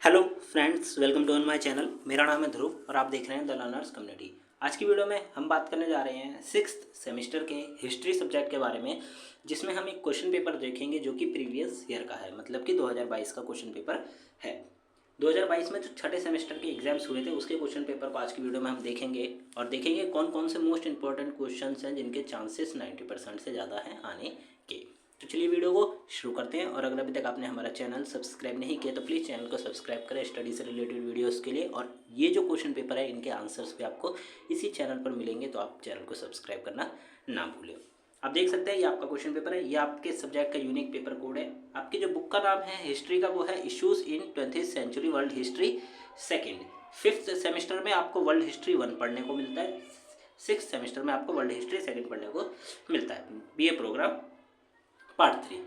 Hello friends, welcome to on my channel. मेरा नाम है ध्रुव और आप देख रहे हैं द लर्नर्स कम्युनिटी। आज की वीडियो में हम बात करने जा रहे हैं सिक्स्थ सेमेस्टर के हिस्ट्री सब्जेक्ट के बारे में, जिसमें हम एक क्वेश्चन पेपर देखेंगे जो कि प्रीवियस ईयर का है, मतलब कि 2022 का क्वेश्चन पेपर है। 2022 में जो छठे सेमेस्टर के एग्जाम्स हुए थे उसके क्वेश्चन पेपर को आज की वीडियो में हम देखेंगे और देखेंगे कौन कौन से मोस्ट इंपॉर्टेंट क्वेश्चन हैं जिनके चांसेस 90% से ज़्यादा हैं आने के। तो चलिए वीडियो को शुरू करते हैं। और अगर अभी तक आपने हमारा चैनल सब्सक्राइब नहीं किया तो प्लीज़ चैनल को सब्सक्राइब करें स्टडी से रिलेटेड वीडियोस के लिए। और ये जो क्वेश्चन पेपर है इनके आंसर्स भी आपको इसी चैनल पर मिलेंगे, तो आप चैनल को सब्सक्राइब करना ना भूलें। आप देख सकते हैं ये आपका क्वेश्चन पेपर है, ये आपके सब्जेक्ट का यूनिक पेपर कोड है। आपकी जो बुक का नाम है हिस्ट्री का वो है issues in 20th century world history second. Fifth semester में आपको वर्ल्ड हिस्ट्री 1 पढ़ने को मिलता है, सिक्स सेमेस्टर में आपको वर्ल्ड हिस्ट्री सेकेंड पढ़ने को मिलता है। BA program part 3।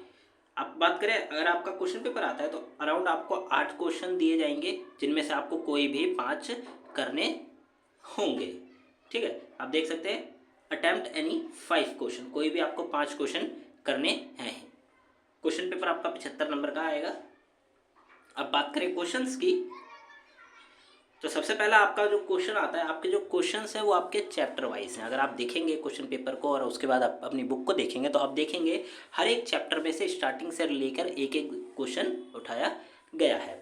आप बात करें, अगर आपका क्वेश्चन पेपर आता है तो अराउंड आपको 8 क्वेश्चन दिए जाएंगे, जिनमें से आपको कोई भी 5 करने होंगे। ठीक है, आप देख सकते हैं अटेम्प्ट एनी 5 क्वेश्चन, कोई भी आपको 5 क्वेश्चन करने हैं। क्वेश्चन पेपर आपका 75 नंबर का आएगा। अब बात करें क्वेश्चंस की, तो सबसे पहला आपका जो क्वेश्चन आता है, आपके जो क्वेश्चंस हैं वो आपके चैप्टर वाइज हैं। अगर आप देखेंगे क्वेश्चन पेपर को और उसके बाद आप अपनी बुक को देखेंगे तो आप देखेंगे हर एक चैप्टर में से स्टार्टिंग से लेकर एक एक क्वेश्चन उठाया गया है।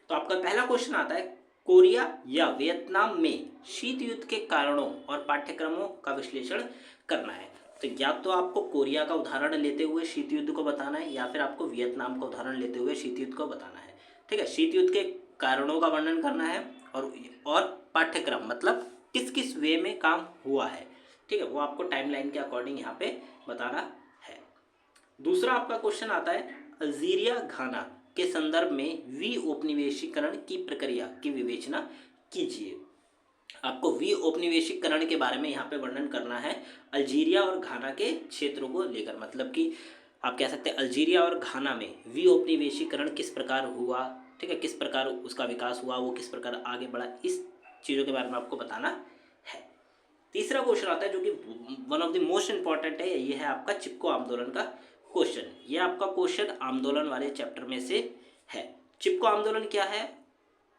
तो आपका पहला क्वेश्चन आता है, कोरिया या वियतनाम में शीत युद्ध के कारणों और पाठ्यक्रमों का विश्लेषण करना है। तो या तो आपको कोरिया का उदाहरण लेते हुए शीत युद्ध को बताना है या फिर आपको वियतनाम का उदाहरण लेते हुए शीत युद्ध को बताना है। ठीक है, शीत युद्ध के कारणों का वर्णन करना है और पाठ्यक्रम मतलब किस किस वे में काम हुआ है। ठीक है, वो आपको टाइमलाइन के अकॉर्डिंग यहाँ पे बताना है। दूसरा आपका क्वेश्चन आता है, अल्जीरिया घाना के संदर्भ में विऔपनिवेशीकरण की प्रक्रिया की विवेचना कीजिए। आपको विऔपनिवेशीकरण के बारे में यहाँ पे वर्णन करना है अल्जीरिया और घाना के क्षेत्रों को लेकर, मतलब कि आप कह सकते हैं अल्जीरिया और घाना में विऔपनिवेशीकरण किस प्रकार हुआ। ठीक है, किस प्रकार उसका विकास हुआ, वो किस प्रकार आगे बढ़ा, इस चीज़ों के बारे में आपको बताना है। तीसरा क्वेश्चन आता है जो कि one of the most important है, ये है आपका चिपको आंदोलन का क्वेश्चन। ये आपका क्वेश्चन आंदोलन वाले चैप्टर में से है। चिपको आंदोलन क्या है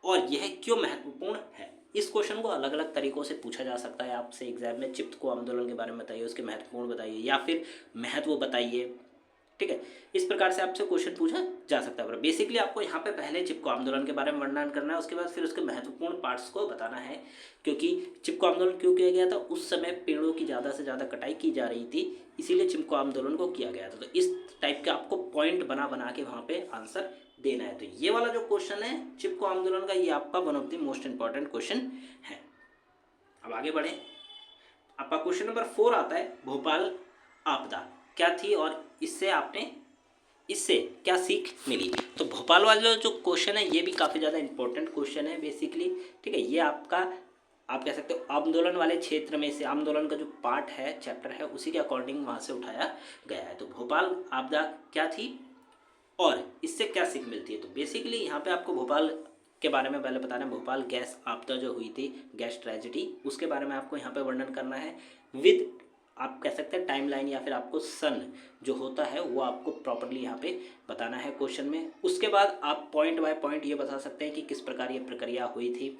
और यह क्यों महत्वपूर्ण है। इस क्वेश्चन को अलग अलग तरीकों से पूछा जा सकता है आपसे एग्जाम में। चिपको आंदोलन के बारे में बताइए, उसके महत्वपूर्ण बताइए या फिर महत्व बताइए। ठीक है, इस प्रकार से आपसे क्वेश्चन पूछा जा सकता है। बेसिकली आपको यहाँ पे पहले चिपको आंदोलन के बारे में वर्णन करना है, उसके बाद फिर उसके महत्वपूर्ण पार्ट्स को बताना है। क्योंकि चिपको आंदोलन क्यों किया गया था, उस समय पेड़ों की ज़्यादा से ज़्यादा कटाई की जा रही थी, इसीलिए चिपको आंदोलन को किया गया था। तो इस टाइप के आपको पॉइंट बना बना के वहाँ पे आंसर देना है। तो ये वाला जो क्वेश्चन है चिपको आंदोलन का, ये आपका one of the most important question है। अब आगे बढ़े, आपका क्वेश्चन नंबर 4 आता है, भोपाल आपदा क्या थी और इससे क्या सीख मिली। तो भोपाल वाला जो क्वेश्चन है ये भी काफ़ी ज़्यादा इंपॉर्टेंट क्वेश्चन है बेसिकली। ठीक है, ये आपका आप कह सकते हो आंदोलन वाले क्षेत्र में से, आंदोलन का जो पार्ट है चैप्टर है उसी के अकॉर्डिंग वहाँ से उठाया गया है। तो भोपाल आपदा क्या थी और इससे क्या सीख मिलती है। तो बेसिकली यहाँ पे आपको भोपाल के बारे में पहले बताना है। भोपाल गैस आपदा जो हुई थी, गैस ट्रेजिडी, उसके बारे में आपको यहाँ पे वर्णन करना है विद, आप कह सकते हैं टाइमलाइन या फिर आपको सन जो होता है वो आपको प्रॉपर्ली यहाँ पे बताना है क्वेश्चन में। उसके बाद आप पॉइंट बाय पॉइंट ये बता सकते हैं कि किस प्रकार ये प्रक्रिया हुई थी।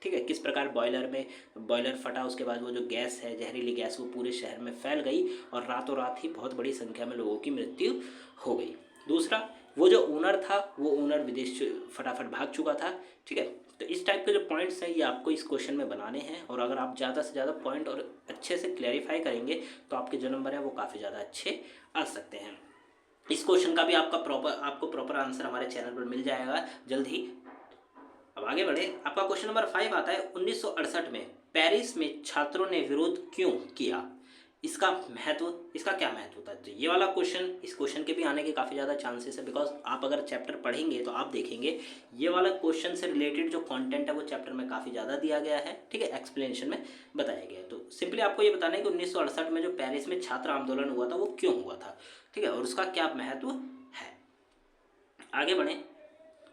ठीक है, किस प्रकार बॉयलर फटा, उसके बाद वो जो गैस है जहरीली गैस वो पूरे शहर में फैल गई और रातों रात ही बहुत बड़ी संख्या में लोगों की मृत्यु हो गई। दूसरा, वो जो ओनर था वो ओनर विदेश फटाफट भाग चुका था। ठीक है, तो इस टाइप के जो पॉइंट्स हैं ये आपको इस क्वेश्चन में बनाने हैं। और अगर आप ज़्यादा से ज़्यादा पॉइंट और अच्छे से क्लैरिफाई करेंगे तो आपके जो नंबर है वो काफ़ी ज़्यादा अच्छे आ सकते हैं। इस क्वेश्चन का भी आपको प्रॉपर आंसर हमारे चैनल पर मिल जाएगा जल्द ही। अब आगे बढ़े, आपका क्वेश्चन नंबर 5 आता है, 1968 में पेरिस में छात्रों ने विरोध क्यों किया, इसका क्या महत्व होता है। तो ये वाला क्वेश्चन, इस क्वेश्चन के भी आने के काफ़ी ज़्यादा चांसेस है, बिकॉज आप अगर चैप्टर पढ़ेंगे तो आप देखेंगे ये वाला क्वेश्चन से रिलेटेड जो कंटेंट है वो चैप्टर में काफ़ी ज़्यादा दिया गया है। ठीक है, एक्सप्लेनेशन में बताया गया है। तो सिंपली आपको ये बताना है कि 1968 में जो पेरिस में छात्र आंदोलन हुआ था वो क्यों हुआ था। ठीक है, और उसका क्या महत्व है। आगे बढ़े,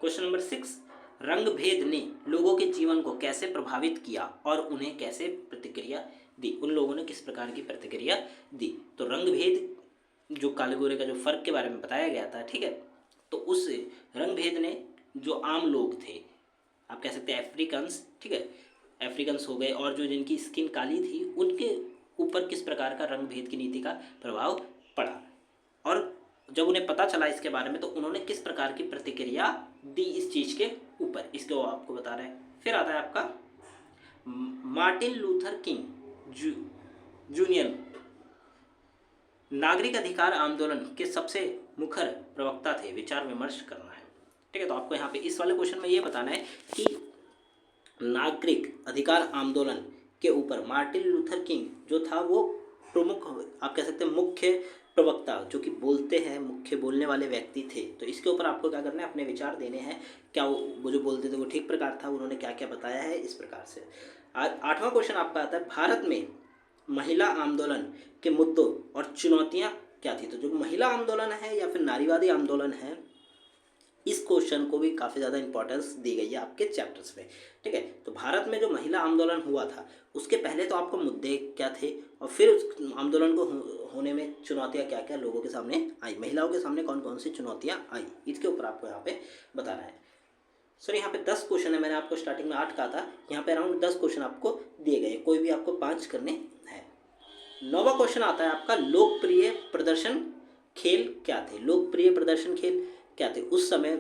क्वेश्चन नंबर 6, रंग भेद ने लोगों के जीवन को कैसे प्रभावित किया और उन्हें कैसे प्रतिक्रिया दी, उन लोगों ने किस प्रकार की प्रतिक्रिया दी। तो रंग भेद जो काले गोरे का जो फर्क के बारे में बताया गया था। ठीक है, तो उस रंग भेद ने जो आम लोग थे आप कह सकते हैं अफ्रीकन्स, ठीक है, अफ्रीकन्स हो गए, और जो जिनकी स्किन काली थी उनके ऊपर किस प्रकार का रंग भेद की नीति का प्रभाव पड़ा, और जब उन्हें पता चला इसके बारे में तो उन्होंने किस प्रकार की प्रतिक्रिया दी इस चीज़ के ऊपर, इसके वो आपको बता रहे हैं। फिर आता है आपका मार्टिन लूथर किंग जूनियर नागरिक अधिकार आंदोलन के सबसे मुखर प्रवक्ता थे, विचार विमर्श करना है। ठीक है, तो आपको यहाँ पे इस वाले क्वेश्चन में ये बताना है कि नागरिक अधिकार आंदोलन के ऊपर मार्टिन लूथर किंग जो था वो प्रमुख, आप कह सकते हैं मुख्य प्रवक्ता, जो कि बोलते हैं, मुख्य बोलने वाले व्यक्ति थे। तो इसके ऊपर आपको क्या करना है, अपने विचार देने हैं, क्या वो जो बोलते थे वो ठीक प्रकार था, उन्होंने क्या क्या बताया है, इस प्रकार से। आठवां क्वेश्चन आपका आता है भारत में महिला आंदोलन के मुद्दों और चुनौतियां क्या थी। तो जो महिला आंदोलन है या फिर नारीवादी आंदोलन है, इस क्वेश्चन को भी काफ़ी ज़्यादा इंपॉर्टेंस दी गई है आपके चैप्टर्स में। ठीक है, तो भारत में जो महिला आंदोलन हुआ था उसके पहले तो आपको मुद्दे क्या थे, और फिर उस आंदोलन को होने में चुनौतियाँ क्या क्या लोगों के सामने आई, महिलाओं के सामने कौन कौन सी चुनौतियाँ आई, इसके ऊपर आपको यहाँ पे बताना है। सर यहाँ पे 10 क्वेश्चन है, मैंने आपको स्टार्टिंग में 8 कहा था, यहाँ पे अराउंड 10 क्वेश्चन आपको दिए गए, कोई भी आपको 5 करने हैं। 9वां क्वेश्चन आता है आपका लोकप्रिय प्रदर्शन खेल क्या थे। लोकप्रिय प्रदर्शन खेल क्या थे उस समय,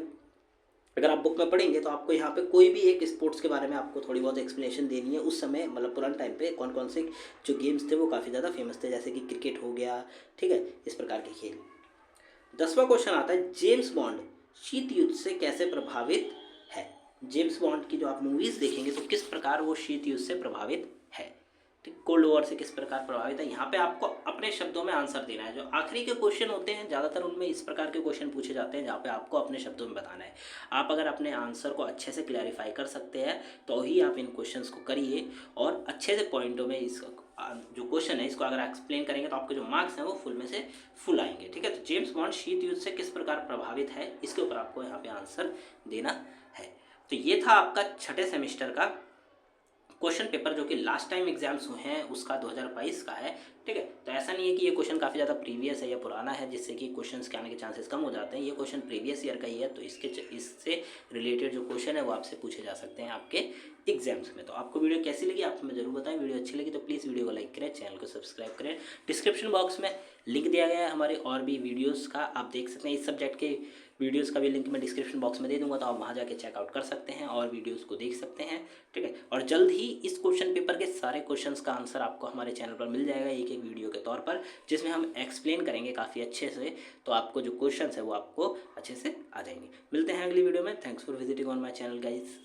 अगर आप बुक में पढ़ेंगे तो आपको यहाँ पे कोई भी एक स्पोर्ट्स के बारे में आपको थोड़ी बहुत एक्सप्लेनेशन देनी है। उस समय मतलब पुराने टाइम पे कौन कौन से जो गेम्स थे वो काफ़ी ज़्यादा फेमस थे, जैसे कि क्रिकेट हो गया, ठीक है, इस प्रकार के खेल। 10वां क्वेश्चन आता है जेम्स बॉन्ड शीत युद्ध से कैसे प्रभावित है। जेम्स बॉन्ड की जो आप मूवीज़ देखेंगे तो किस प्रकार वो शीत युद्ध से प्रभावित है, ठीक, कोल्ड वॉर से किस प्रकार प्रभावित है। यहाँ पे आपको अपने शब्दों में आंसर देना है। जो आखिरी के क्वेश्चन होते हैं ज़्यादातर उनमें इस प्रकार के क्वेश्चन पूछे जाते हैं जहाँ पे आपको अपने शब्दों में बताना है। आप अगर अपने आंसर को अच्छे से क्लैरिफाई कर सकते हैं तो ही आप इन क्वेश्चंस को करिए, और अच्छे से पॉइंटों में इस जो क्वेश्चन है इसको अगर एक्सप्लेन करेंगे तो आपके जो मार्क्स हैं वो फुल में से फुल आएंगे। ठीक है, तो जेम्स बॉन्ड शीत युद्ध से किस प्रकार प्रभावित है, इसके ऊपर आपको यहाँ पे आंसर देना है। तो ये था आपका छठे सेमेस्टर का क्वेश्चन पेपर, जो कि लास्ट टाइम एग्जाम्स हुए हैं उसका 2022 का है। ठीक है, तो ऐसा नहीं है कि ये क्वेश्चन काफ़ी ज़्यादा प्रीवियस है या पुराना है जिससे कि क्वेश्चंस के आने के चांसेस कम हो जाते हैं। ये क्वेश्चन प्रीवियस ईयर का ही है, तो इससे रिलेटेड जो क्वेश्चन है वो आपसे पूछे जा सकते हैं आपके एग्जाम्स में। तो आपको वीडियो कैसी लगी आप हमें जरूर बताएं। वीडियो अच्छी लगी तो प्लीज़ वीडियो को लाइक करें, चैनल को सब्सक्राइब करें। डिस्क्रिप्शन बॉक्स में लिंक दिया गया है हमारे और भी वीडियोज़ का, आप देख सकते हैं। इस सब्जेक्ट के वीडियोस का भी लिंक मैं डिस्क्रिप्शन बॉक्स में दे दूंगा, तो आप वहाँ जाके चेकआउट कर सकते हैं और वीडियोस को देख सकते हैं। ठीक है, और जल्द ही इस क्वेश्चन पेपर के सारे क्वेश्चंस का आंसर आपको हमारे चैनल पर मिल जाएगा एक एक वीडियो के तौर पर, जिसमें हम एक्सप्लेन करेंगे काफ़ी अच्छे से, तो आपको जो क्वेश्चन है वो आपको अच्छे से आ जाएंगे। मिलते हैं अगली वीडियो में। Thanks for visiting on my channel guys.